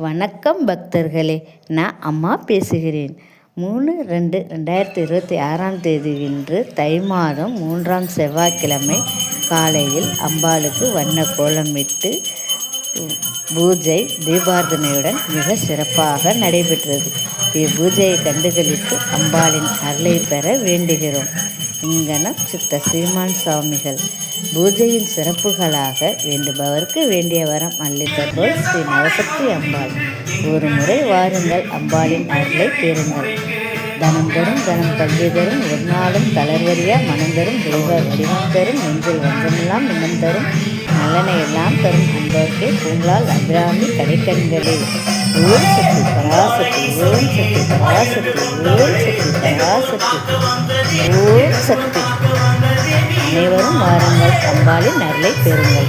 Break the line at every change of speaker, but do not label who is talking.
வணக்கம் பக்தர்களே, நான் அம்மா பேசுகிறேன். 3/2/2026 இன்று தை மாதம் 3ஆம் செவ்வாய்க்கிழமை காலையில் அம்பாளுக்கு வண்ண கோலமிட்டு பூஜை தீபார்த்தனையுடன் மிக சிறப்பாக நடைபெற்றது. இப்பூஜையை கண்டுகளித்து அம்பாளின் அருளை பெற வேண்டுகிறோம். இங்கனம் சித்த சீமான் சுவாமிகள். பூஜையின் சிறப்புகளாக வேண்டுபவருக்கு வேண்டிய வரம் அள்ளித்தருள் ஸ்ரீ நவசக்தி அம்பாள். ஒரு முறை வாருங்கள், அம்பாளின் அருளை பெறுங்கள். தனம் தரும் தனம் கல்வி தரும், ஒரு நாளும் தளர்வறியா மனம் தரும், தெய்வ வடிவம் தரும், நெஞ்சில் வஞ்சமெல்லாம் இன்னம் தரும், நல்லனை எல்லாம் தரும் அன்பர்க்கே பூங்களால் அபிராமி கடைக்கண்களே. ஓம் சக்தி பராசக்தி, ஓம் சக்தி பராசக்தி, ஓம் சக்தி பராசக்தி, ஓம் சக்தி. அனைவரும் வாருங்கள், அம்பாளின் அருளை பெறுங்கள்.